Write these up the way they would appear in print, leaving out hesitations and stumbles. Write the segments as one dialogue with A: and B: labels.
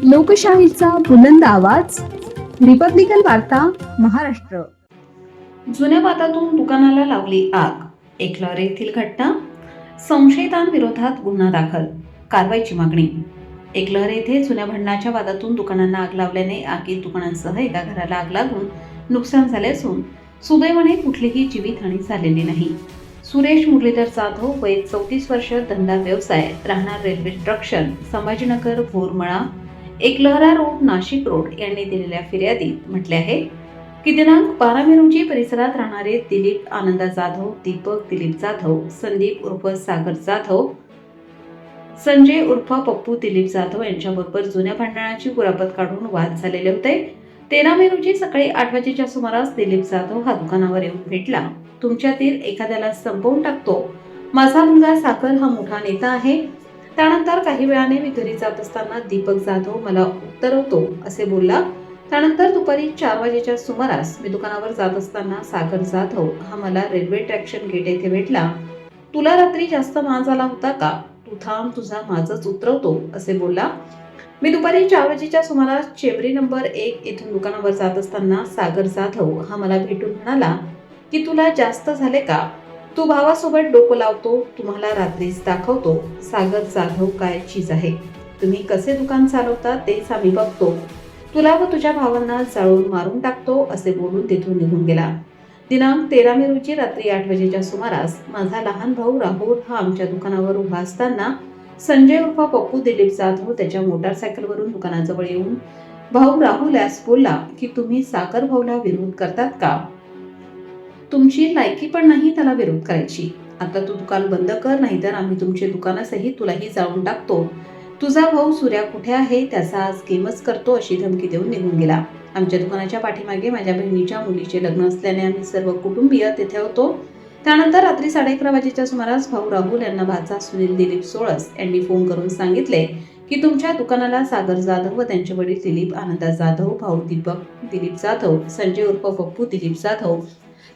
A: लोकशाहीचा बुलंद आवाज, रिपब्लिकन वार्ता, महाराष्ट्र.
B: जुन्या पातातून दुकानाला लावली आग. एकलहर येथील घटना. संशयितांविरोधात गुन्हा दाखल, कारवाईची मागणी. एकलहर येथे जुन्या भांडणाच्या वादातून दुकानांना आग लावल्याने आगीत दुकानांसह एका घराला आग लागून नुकसान झाले असून सुदैवाने कुठलीही जीवितहानी झालेली नाही. सुरेश मुरलीधर जाधव, वय 34 वर्ष, धंदा व्यवसाय, राहणार railway junction, Sambhajinagar, Bhormala, Eklahara road, Nashik road यांनी दिलेल्या फिर्यादीत म्हटले आहे की दिनांक 12 मे रोजी परिसरात राहणारे दिलीप आनंदा जाधव, दीपक दिलीप जाधव, संदीप उर्फ सागर जाधव, संजय उर्फ पप्पू दिलीप जाधव यांच्याबरोबर जुन्या भांडणाची कुरापत काढून वाद झालेले होते. 13 मे रोजी सकाळी 8 वाजेच्या सुमारास दिलीप जाधव हा दुकानावर येऊन भेटला. तुमच्यातील एखाद्याला संपवून टाकतो, माझा मुलगा सागर हा मोठा नेता आहे. त्यानंतर काही वेळाने मी घरी जात असताना दीपक जाधव मला उत्तरवतो असे बोलला. त्यानंतर दुपारी 4 वाजेच्या सुमारास मी दुकानावर जात असताना सागर जाधव हा मला रेल्वे ट्रॅक्शन गेट येथे भेटला. तुला रात्री जास्त माज आला होता का? तू थांब, तुझा माझच उतरवतो असे बोलला. मी दुपारी 4 वाजेच्या सुमारास चेंबरी नंबर 1 येथून दुकानावर जात असताना सागर जाधव हा मला भेटून म्हणाला की तुला जास्त झाले का? तू भावासोबत डोकं लावतो, तुम्हाला रात्रीच दाखवतो सागर जाधव काय चीज आहे. तुम्ही कसे दुकान चालवता तेच आम्ही बघतो. तुला व तुझ्या भावांना जाळून मारून टाकतो असे बोलून तेथून निघून गेला. दिनांक 13 मे रोजी रात्री 8 वाजेच्या सुमारास माझा लहान भाऊ राहुल हा आमच्या दुकानावर उभा असताना संजय उर्फ पप्पू दिलीप जाधव त्याच्या मोटारसायकलवरून दुकानाजवळ येऊन भाऊ राहुल यास बोलला की तुम्ही सागर भाऊला विरोध करतात का? तुमची लायकी पण नाही त्याला विरोध करायची. आता तू दुकान बंद कर, नाहीतर आम्ही तुमचे दुकानासही तुलाही जाळून टाकतो. तुझा भाऊ सूर्या कुठे आहे त्याचा आज गेमच करतो अशी धमकी देऊन निघून गेला. आमच्या दुकानाच्या पाठीमागे माझ्या बहिणीच्या मुलीचे लग्न असल्याने आम्ही सर्व कुटुंबीय तेथे होतो. त्यानंतर रात्री 11:30 वाजेच्या सुमारास भाऊ राहुल यांना भाचा सुनील दिलीप सोळस यांनी फोन करून सांगितले की तुमच्या दुकानाला सागर जाधव व त्यांचे वडील दिलीप आनंदा जाधव, भाऊ दीपक दिलीप जाधव, संजय उर्फ पप्पू दिलीप जाधव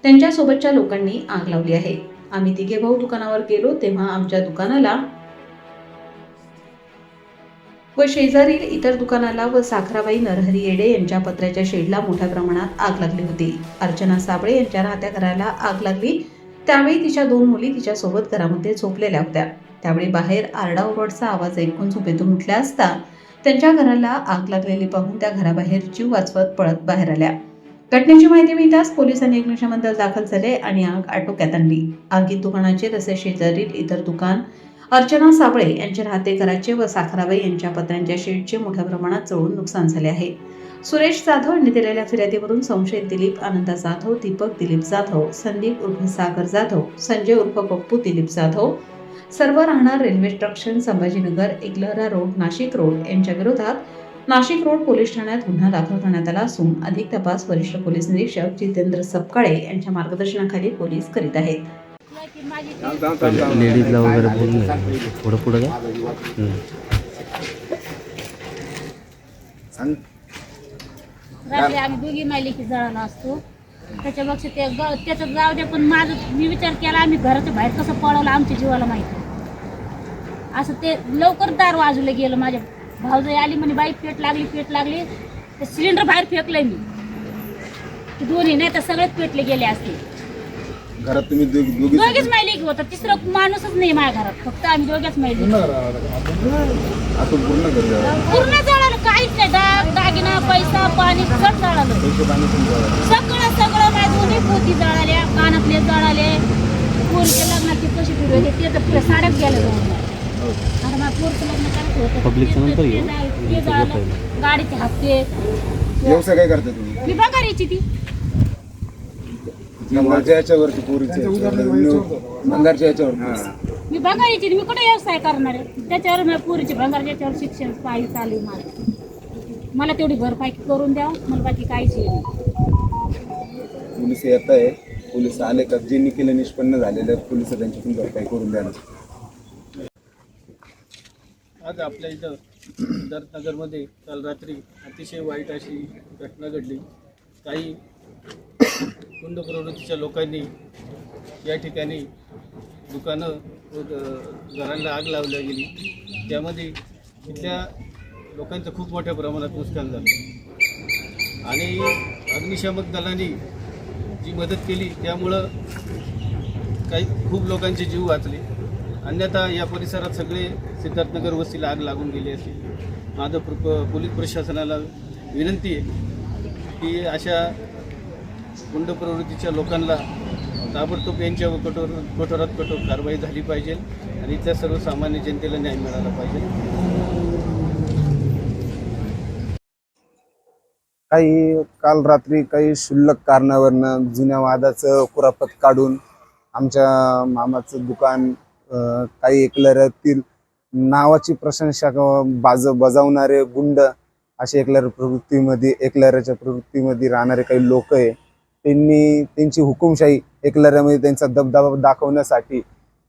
B: त्यांच्या सोबतच्या लोकांनी आग लावली आहे. आम्ही तिघे भाऊ दुकानावर गेलो तेव्हा आमच्या दुकानाला व शेजारील इतर दुकानाला व साखराबाई नरहरी येडे यांच्या पत्र्याच्या शेडला मोठ्या प्रमाणात आग लागली होती. अर्चना साबळे यांच्या राहत्या घराला आग लागली. त्यावेळी तिच्या 2 मुली तिच्या सोबत घरामध्ये झोपलेल्या होत्या. त्यावेळी बाहेर आरडाओरडचा आवाज ऐकून झोपेतून उठल्या असता त्यांच्या घराला आग लागलेली पाहून त्या घराबाहेर जीव वाचवत पळत बाहेर आल्या. घटनेची माहिती मिळताच पोलिसांनी अग्निशमन दल दाखल झाले आणि आग आटोक्यात आणली. आगीत दुकानाचे तसेच शेजारील इतर दुकान, अर्चना साबळे यांचे राहते घराचे व साखराबाई यांच्या पत्र्यांच्या शेडचे मोठ्या प्रमाणात जळून नुकसान झाले आहे. सुरेश जाधव यांनी दिलेल्या फिर्यादीवरून संशयित दिलीप आनंदा जाधव, दीपक दिलीप जाधव, संदीप उर्फ सागर जाधव, संजय उर्फ पप्पू दिलीप जाधव सर्व राहणार railway junction, Sambhajinagar, Eklahara road, Nashik road यांच्या विरोधात नाशिक रोड पोलीस ठाण्यात गुन्हा दाखल करण्यात आला असून अधिक तपास वरिष्ठ पोलीस निरीक्षक जितेंद्र सपकाळे यांच्या मार्गदर्शनाखाली पोलीस करीत आहेत.
C: लेडीजला वगैरे बोलणं थोडं पुढं का
D: रात्री आम्ही दोघी मायलेकी जळाला असतो. त्याच्यापेक्षा त्याचं जाऊ दे, पण माझं मी विचार केला आम्ही घराच्या बाहेर कसं पळवलं आमच्या जीवाला माहिती. असं ते लवकर दार वाजवलं गेलं. माझ्या भाऊजाई आली म्हणे बाई पेट लागली ते सिलेंडर बाहेर फेकलंय मी. ते दोन्ही नाही तर सगळेच पेटले गेले असते.
E: घरात तुम्ही
D: दोघीच मायलेकी होता, तिसरं माणूसच नाही माझ्या घरात, फक्त आम्ही दोघ्याच मायलेकी. पूर्ण जळालं, काहीच नाही. दागिना, पैसा, पाणी सगळं जळालं. सगळं माझ्या दोन्ही पोती जळाल्या, कानातले जळाले. पोरीच्या लग्नाची कशी फिरवते ते तर पुऱ्या साड्याच गेल्या जाऊन. आता माझ्या पोरीचं लग्न करायचं होतं, ते जळालं. गाडीचे हप्ते.
E: व्यवसाय काय करता तुम्ही?
D: मी बघायची ती
E: भंगारच्या याच्यावरती भंगारच्या याच्यावर
D: मी बघायची मी कुठे व्यवसाय करणार आहे. त्याच्यावर मी पोरीचे भंगारच्या याच्यावर शिक्षण पाहिजे चालू मला तेवढी भरपाई करून द्या, मला बाकी काहीच नाही.
E: पोलीस येत आहे, पोलीस आले का जे केलं निष्पन्न झालेलं पोलीस त्यांच्यातून भरपाई करून द्या.
F: आज आपल्या इथं दत्तनगरमध्ये काल रात्री अतिशय वाईट अशी घटना घडली. काही गुंड प्रवृत्तीच्या लोकांनी या ठिकाणी दुकानं व घरांना आग लावल्या गेली. त्यामध्ये इथल्या लोकांचं खूप मोठ्या प्रमाणात नुकसान झालं आणि अग्निशामक दलाने जी मदत केली त्यामुळं खूप लोकांचे जीव वाचले. अन्यथा या परिसरात सगळे सिद्धार्थनगर वस्तीला आग लागून गेली असती. माझं पोलीस प्रशासनाला विनंती आहे की अशा गुंड प्रवृत्तीच्या लोकांना ताबडतोब यांच्यावर कठोरात कठोर कारवाई झाली पाहिजे आणि त्या सर्वसामान्य जनतेला न्याय मिळाला पाहिजे.
E: काल रात्री काही क्षुल्लक कारणावरनं जुन्या वादाचं कुरापत काढून आमच्या मामाचं दुकान काही एकलऱ्यातील नावाची प्रशंसा बजावणारे गुंड असे एकलऱ्याच्या प्रवृत्तीमध्ये राहणारे काही लोक आहे. त्यांनी त्यांची हुकुमशाही एकलऱ्यामध्ये त्यांचा दबदबा दाखवण्यासाठी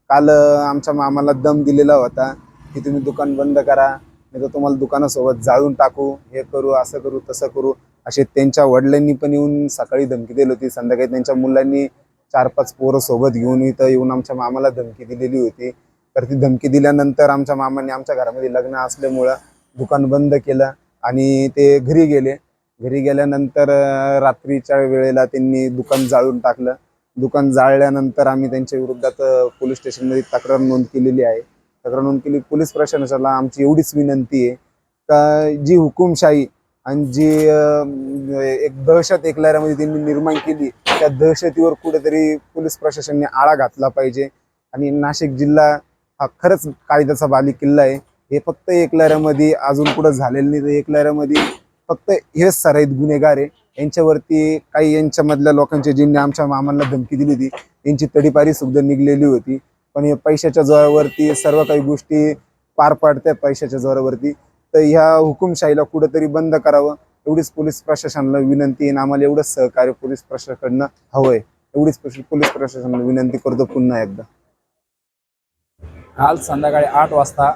E: काल आमच्या मामाला दम दिलेला होता की तुम्ही दुकान बंद करा, नाही तर तुम्हाला दुकानासोबत जाळून टाकू, हे करू, असं करू, तसं करू, असे त्यांच्या वडिलांनी पण येऊन सकाळी धमकी दिली होती. संध्याकाळी त्यांच्या मुलांनी 4-5 पोरं सोबत घेऊन इथं येऊन आमच्या मामाला धमकी दिलेली होती. तर ती धमकी दिल्यानंतर आमच्या मामाने आमच्या घरामध्ये लग्न असल्यामुळं दुकान बंद केलं आणि ते घरी गेले. घरी गेल्यानंतर रात्रीच्या वेळेला त्यांनी दुकान जाळून टाकलं. दुकान जाळल्यानंतर आम्ही त्यांच्या विरोधात पोलीस स्टेशनमध्ये तक्रार नोंद केलेली आहे. तक्रार नोंद केली. पोलीस प्रशासनाला आमची एवढीच विनंती आहे का जी हुकुमशाही आणि जी एक दहशत एकलऱ्यामध्ये त्यांनी निर्माण केली त्या दहशतीवर कुठेतरी पोलीस प्रशासनाने आळा घातला पाहिजे. आणि नाशिक जिल्हा हा खरंच कायद्याचा बालेकिल्ला आहे. हे फक्त एकलऱ्यामध्ये अजून कुठं झालेलं नाही. तर एकलऱ्यामध्ये फक्त हेच सराईत गुन्हेगार आहे. यांच्यावरती काही यांच्यामधल्या लोकांचे ज्यांनी आमच्या मामांना धमकी दिली होती यांची तडीपारी सुद्धा निघलेली होती. पण हे पैशाच्या जोरावरती सर्व काही गोष्टी पार पाडतात पैशाच्या जोरावरती. तर ह्या हुकुमशाहीला कुठंतरी बंद करावं एवढीच पोलीस प्रशासनाला विनंती आहे. आम्हाला एवढंच सहकार्य पोलीस प्रशासनाकडनं हवंय. एवढीच पोलीस प्रशासनाला विनंती करतो पुन्हा एकदा.
G: काल संध्याकाळी 8 वाजता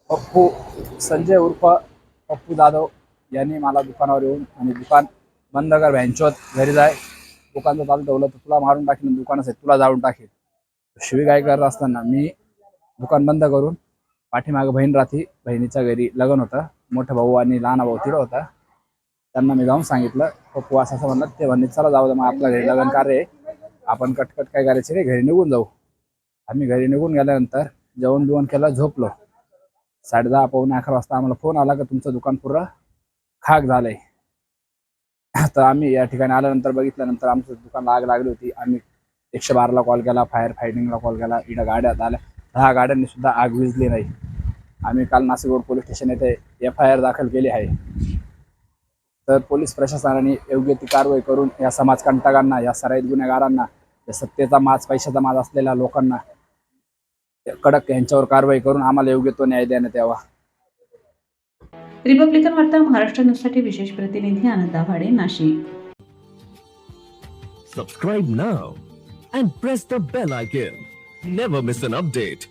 G: पप्पू संजय उर्फ पप्पू जाधव यांनी मला दुकानावर येऊन आणि दुकान बंद कर भ्यांचोत, घरी जाय, दुकान जर चालू ठेवलं तर तुला मारून टाकेन, दुकानासाठी तुला जाळून टाकेल, शिवीगाळ करत असताना मी दुकान बंद करून पाठीमागं बहीण राहती, बहिणीच्या घरी लग्न होतं, मोठा भाऊ आणि लहान भाऊ तिथं होता. त्यांना मी जाऊन सांगितलं पप्पू असं असं म्हणलं. ते म्हणले चला जाऊ दे, मग आपल्या घरी लग्न कार्य आहे, आपण कटकट काय करायचे रे, घरी निघून जाऊ. आम्ही घरी निघून गेल्यानंतर जेवण बिवण केलं, झोपलो. 10:30-11 वाजता आम्हाला फोन आला की तुमचं दुकान पुरं खाक झालंय. तर आम्ही या ठिकाणी आल्यानंतर बघितल्यानंतर आमचं दुकानला आग लागली होती. आम्ही 112ला कॉल केला, फायर फायटिंगला कॉल केला, इथं गाड्या आल्या, 10 गाड्यांनी सुद्धा आग विझली नाही. आम्ही काल नाशिक रोड पोलीस स्टेशन येथे FIR दाखल केली आहे. तर पोलीस प्रशासनाने योग्य ती कारवाई करून या समाजकंटकांना, या सराईत गुन्हेगारांना, या सत्तेचा माज, पैशाचा माज असलेल्या लोकांना कडक यांच्यावर कारवाई करून आम्हाला योग्य तो न्याय देण्यात यावा.
B: रिपब्लिकन वार्ता महाराष्ट्र न्यूजसाठी विशेष प्रतिनिधी आनंद आव्हाडे, Nashik.
H: Subscribe now and press the bell icon. Never miss an update.